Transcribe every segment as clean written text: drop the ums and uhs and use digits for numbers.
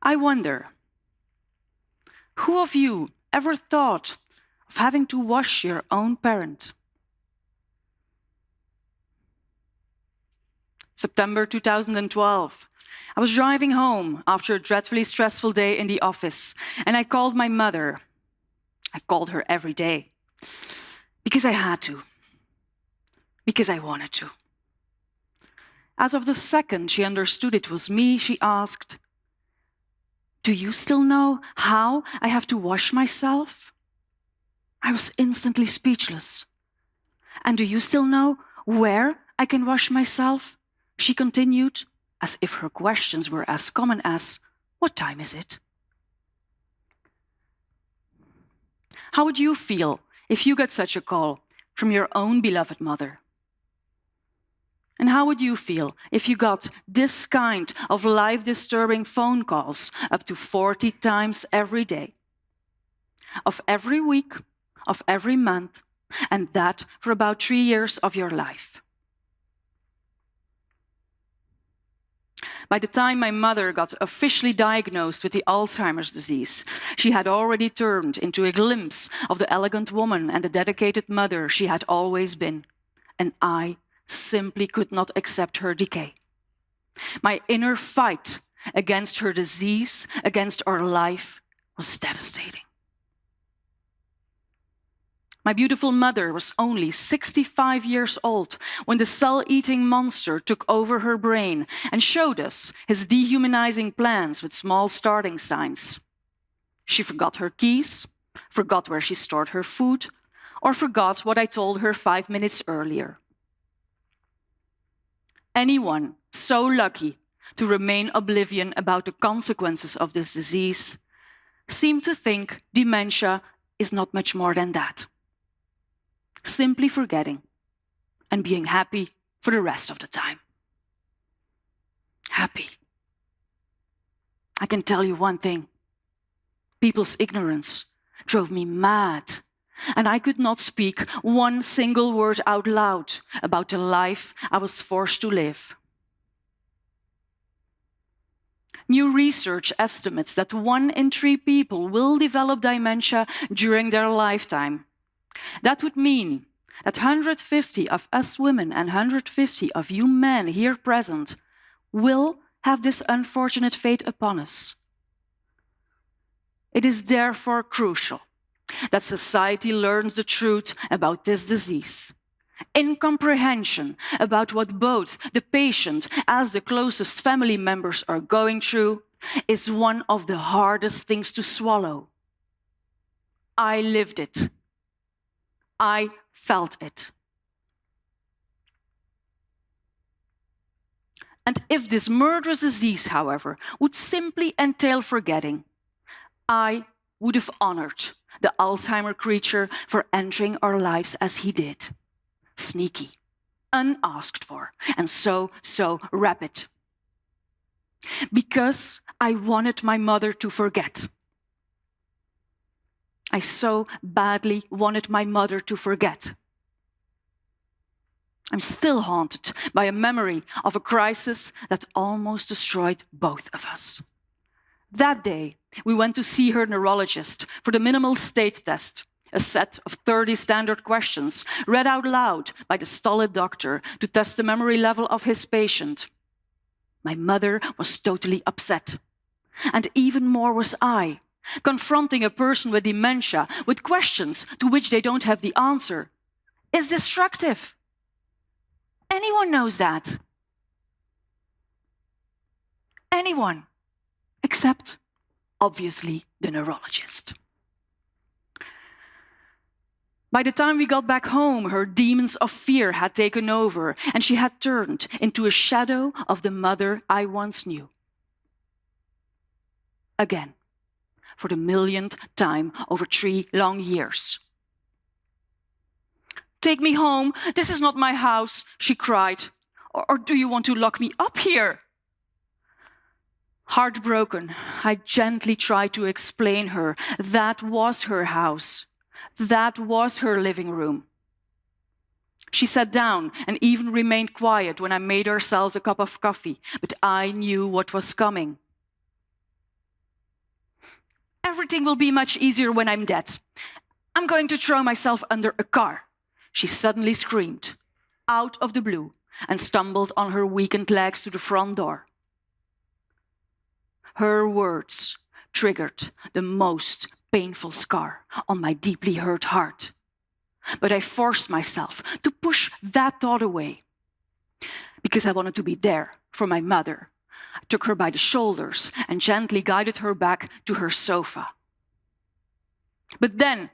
I wonder, who of you ever thought of having to wash your own parent? September 2012. I was driving home after a dreadfully stressful day in the office, and I called my mother. I called her every day because I had to, because I wanted to. As of the second she understood it was me, she asked, "Do you still know how I have to wash myself?" I was instantly speechless. "And do you still know where I can wash myself?" she continued, as if her questions were as common as, "What time is it?" How would you feel if you got such a call from your own beloved mother? And how would you feel if you got this kind of life-disturbing phone calls up to 40 times every day, of every week, of every month, and that for about 3 years of your life? By the time my mother got officially diagnosed with the Alzheimer's disease, she had already turned into a glimpse of the elegant woman and the dedicated mother she had always been, and I simply could not accept her decay. My inner fight against her disease, against our life, was devastating. My beautiful mother was only 65 years old when the cell-eating monster took over her brain and showed us his dehumanizing plans with small starting signs. She forgot her keys, forgot where she stored her food, or forgot what I told her 5 minutes earlier. Anyone so lucky to remain oblivious about the consequences of this disease seem to think dementia is not much more than that. Simply forgetting and being happy for the rest of the time. Happy. I can tell you one thing. People's ignorance drove me mad, and I could not speak one single word out loud about the life I was forced to live. New research estimates that 1 in 3 people will develop dementia during their lifetime. That would mean that 150 of us women and 150 of you men here present will have this unfortunate fate upon us. It is therefore crucial that society learns the truth about this disease. Incomprehension about what both the patient as the closest family members are going through is one of the hardest things to swallow. I lived it. I felt it. And if this murderous disease, however, would simply entail forgetting, I would have honored the Alzheimer creature for entering our lives as he did. Sneaky, unasked for, and so rapid. Because I wanted my mother to forget. I so badly wanted my mother to forget. I'm still haunted by a memory of a crisis that almost destroyed both of us. That day, we went to see her neurologist for the minimal state test, a set of 30 standard questions read out loud by the stolid doctor to test the memory level of his patient. My mother was totally upset. And even more was I, confronting a person with dementia with questions to which they don't have the answer is destructive. Anyone knows that. Anyone, except, obviously, the neurologist. By the time we got back home, her demons of fear had taken over, and she had turned into a shadow of the mother I once knew. Again, for the millionth time over 3 long years. "Take me home, this is not my house," she cried. Or do you want to lock me up here?" Heartbroken, I gently tried to explain her that was her house. That was her living room. She sat down and even remained quiet when I made ourselves a cup of coffee, but I knew what was coming. Everything will be much easier when I'm dead. I'm going to throw myself under a car. She suddenly screamed, out of the blue, and stumbled on her weakened legs to the front door. Her words triggered the most painful scar on my deeply hurt heart. But I forced myself to push that thought away because I wanted to be there for my mother. I took her by the shoulders and gently guided her back to her sofa. But then,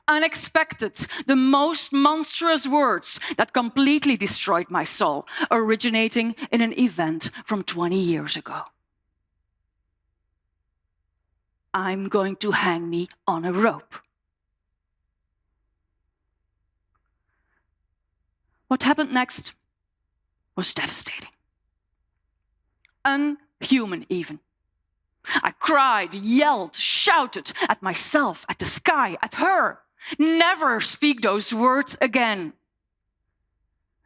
unexpected, the most monstrous words that completely destroyed my soul, originating in an event from 20 years ago. I'm going to hang me on a rope. What happened next was devastating. Unhuman even. I cried, yelled, shouted at myself, at the sky, at her. Never speak those words again.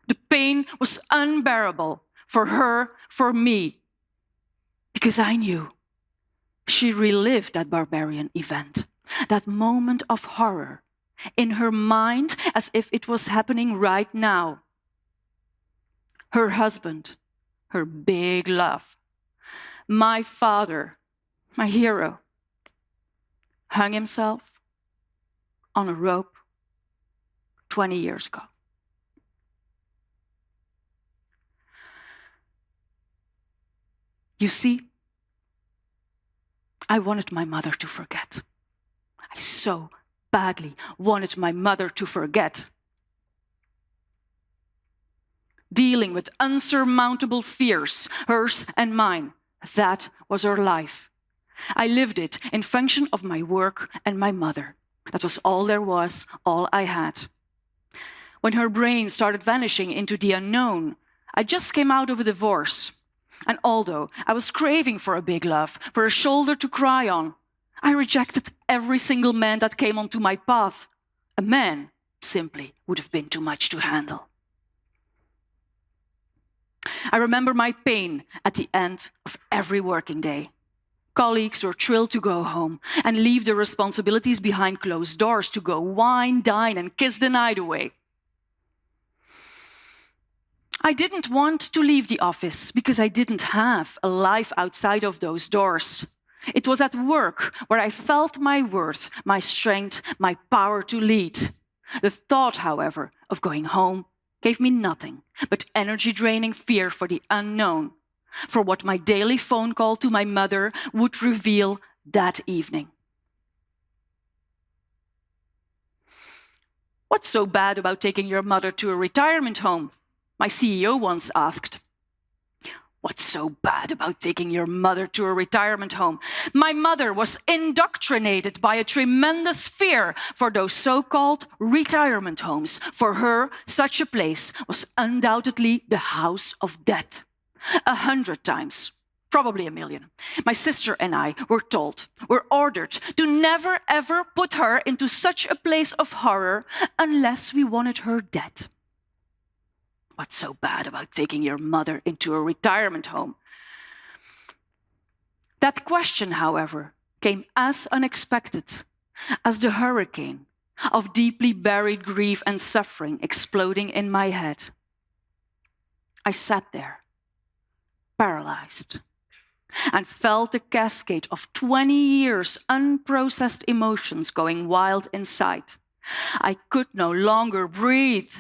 The pain was unbearable for her, for me, because I knew she relived that barbarian event, that moment of horror, in her mind as if it was happening right now. Her husband, her big love, my father, my hero, hung himself on a rope 20 years ago. You see, I wanted my mother to forget. I so badly wanted my mother to forget. Dealing with unsurmountable fears, hers and mine, that was her life. I lived it in function of my work and my mother. That was all there was, all I had. When her brain started vanishing into the unknown, I just came out of a divorce. And although I was craving for a big love, for a shoulder to cry on, I rejected every single man that came onto my path. A man simply would have been too much to handle. I remember my pain at the end of every working day. Colleagues were thrilled to go home and leave their responsibilities behind closed doors to go wine, dine, and kiss the night away. I didn't want to leave the office because I didn't have a life outside of those doors. It was at work where I felt my worth, my strength, my power to lead. The thought, however, of going home gave me nothing but energy-draining fear for the unknown, for what my daily phone call to my mother would reveal that evening. What's so bad about taking your mother to a retirement home? My CEO once asked. What's so bad about taking your mother to a retirement home? My mother was indoctrinated by a tremendous fear for those so-called retirement homes. For her, such a place was undoubtedly the house of death. 100 times, probably 1 million. My sister and I were ordered to never ever put her into such a place of horror unless we wanted her dead. What's so bad about taking your mother into a retirement home? That question, however, came as unexpected as the hurricane of deeply buried grief and suffering exploding in my head. I sat there, paralyzed, and felt the cascade of 20 years unprocessed emotions going wild inside. I could no longer breathe.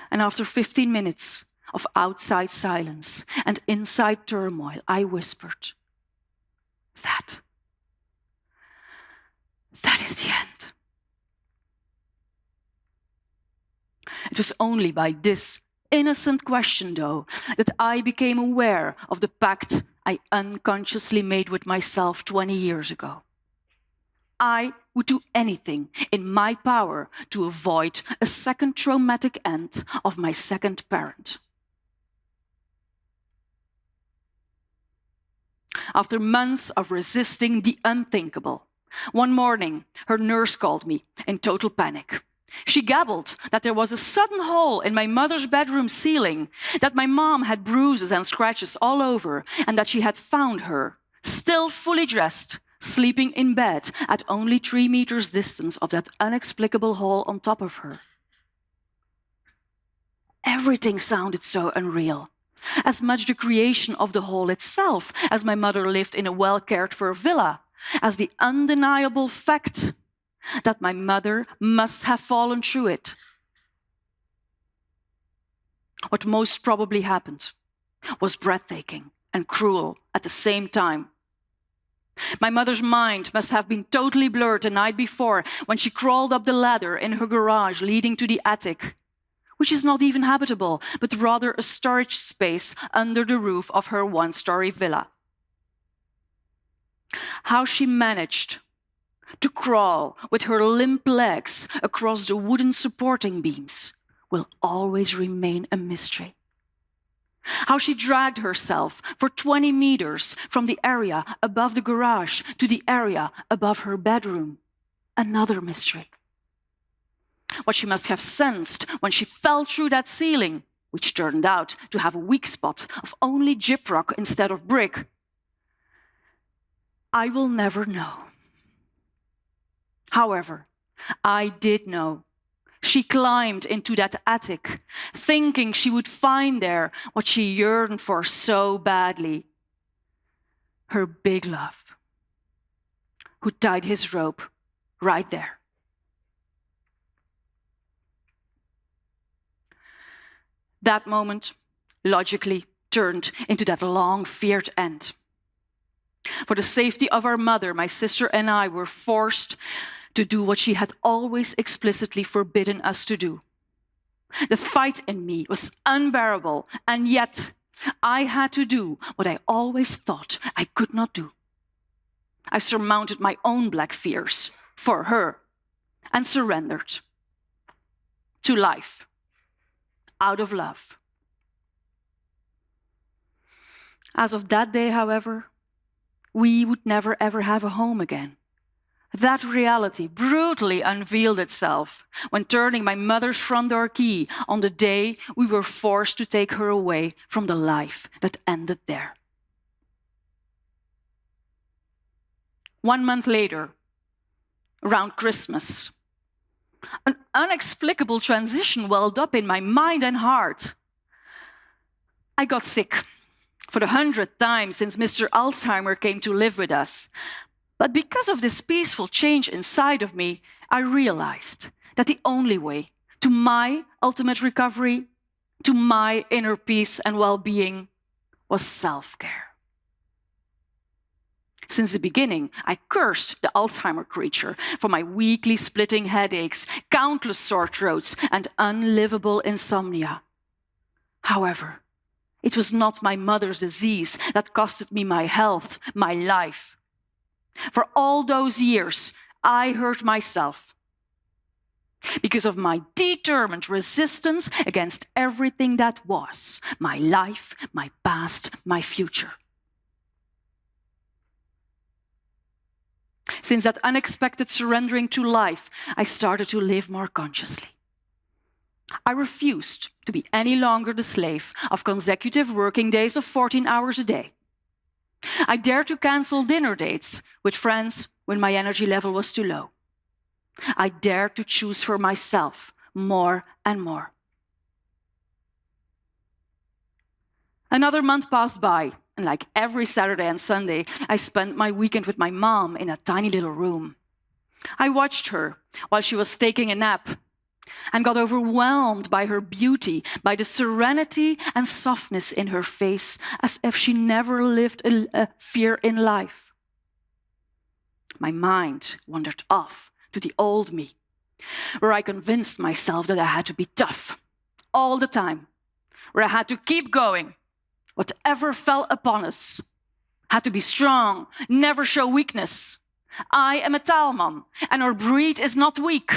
And after 15 minutes of outside silence and inside turmoil, I whispered, that is the end. It was only by this innocent question, though, that I became aware of the pact I unconsciously made with myself 20 years ago. I would do anything in my power to avoid a second traumatic end of my second parent. After months of resisting the unthinkable, one morning her nurse called me in total panic. She gabbled that there was a sudden hole in my mother's bedroom ceiling, that my mom had bruises and scratches all over, and that she had found her, still fully dressed, sleeping in bed at only 3 meters distance of that inexplicable hole on top of her. Everything sounded so unreal. As much the creation of the hole itself as my mother lived in a well-cared-for villa, as the undeniable fact that my mother must have fallen through it. What most probably happened was breathtaking and cruel at the same time. My mother's mind must have been totally blurred the night before when she crawled up the ladder in her garage leading to the attic, which is not even habitable, but rather a storage space under the roof of her one-story villa. How she managed to crawl with her limp legs across the wooden supporting beams will always remain a mystery. How she dragged herself for 20 meters from the area above the garage to the area above her bedroom, another mystery. What she must have sensed when she fell through that ceiling, which turned out to have a weak spot of only gyprock instead of brick, I will never know. However, I did know. She climbed into that attic, thinking she would find there what she yearned for so badly. Her big love, who tied his rope right there. That moment, logically, turned into that long, feared end. For the safety of our mother, my sister and I were forced to do what she had always explicitly forbidden us to do. The fight in me was unbearable, and yet I had to do what I always thought I could not do. I surmounted my own black fears for her and surrendered to life out of love. As of that day, however, we would never ever have a home again. That reality brutally unveiled itself when turning my mother's front door key on the day we were forced to take her away from the life that ended there. 1 month later, around Christmas, an inexplicable transition welled up in my mind and heart. I got sick for the 100th time since Mr. Alzheimer came to live with us. But because of this peaceful change inside of me, I realized that the only way to my ultimate recovery, to my inner peace and well-being, was self-care. Since the beginning, I cursed the Alzheimer creature for my weekly splitting headaches, countless sore throats, and unlivable insomnia. However, it was not my mother's disease that costed me my health, my life. For all those years, I hurt myself because of my determined resistance against everything that was, my life, my past, my future. Since that unexpected surrendering to life, I started to live more consciously. I refused to be any longer the slave of consecutive working days of 14 hours a day. I dared to cancel dinner dates with friends when my energy level was too low. I dared to choose for myself more and more. Another month passed by, and like every Saturday and Sunday, I spent my weekend with my mom in a tiny little room. I watched her while she was taking a nap and got overwhelmed by her beauty, by the serenity and softness in her face, as if she never lived a fear in life. My mind wandered off to the old me, where I convinced myself that I had to be tough all the time, where I had to keep going, whatever fell upon us, had to be strong, never show weakness. I am a Taelman, and our breed is not weak.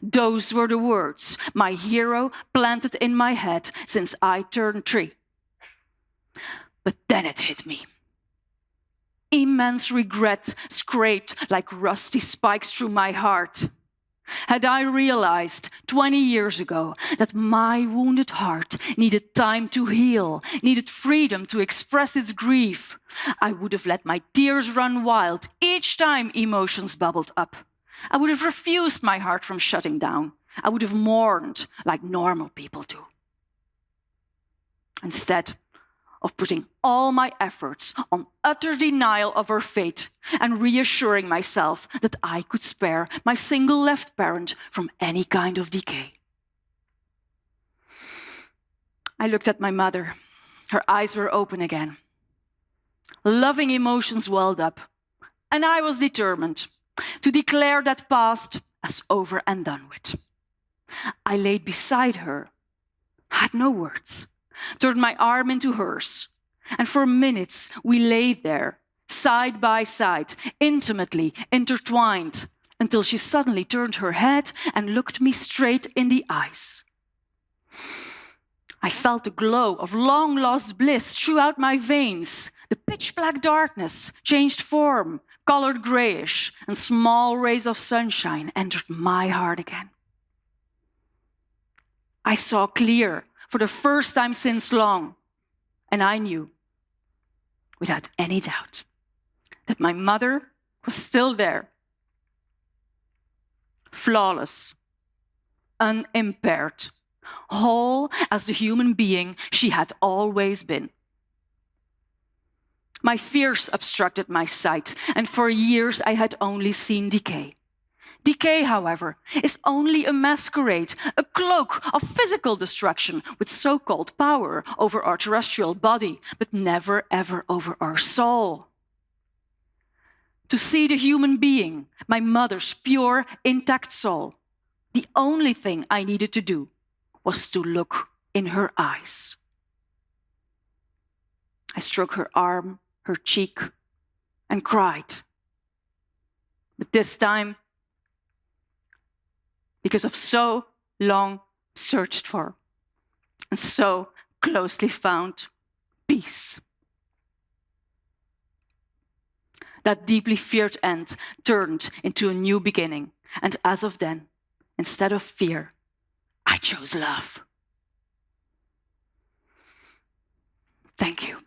Those were the words my hero planted in my head since I turned 3. But then it hit me. Immense regret scraped like rusty spikes through my heart. Had I realized 20 years ago that my wounded heart needed time to heal, needed freedom to express its grief, I would have let my tears run wild each time emotions bubbled up. I would have refused my heart from shutting down. I would have mourned like normal people do. Instead of putting all my efforts on utter denial of her fate and reassuring myself that I could spare my single left parent from any kind of decay. I looked at my mother. Her eyes were open again. Loving emotions welled up, and I was determined to declare that past as over and done with. I laid beside her, had no words, turned my arm into hers, and for minutes we lay there, side by side, intimately intertwined, until she suddenly turned her head and looked me straight in the eyes. I felt the glow of long-lost bliss throughout my veins. The pitch-black darkness changed form, colored grayish, and small rays of sunshine entered my heart again. I saw clear for the first time since long, and I knew, without any doubt, that my mother was still there, flawless, unimpaired, whole as the human being she had always been. My fears obstructed my sight, and for years I had only seen decay. Decay, however, is only a masquerade, a cloak of physical destruction with so-called power over our terrestrial body, but never ever over our soul. To see the human being, my mother's pure, intact soul, the only thing I needed to do was to look in her eyes. I stroked her arm, her cheek, and cried. But this time, because of so long searched for and so closely found peace. That deeply feared end turned into a new beginning, and as of then, instead of fear, I chose love. Thank you.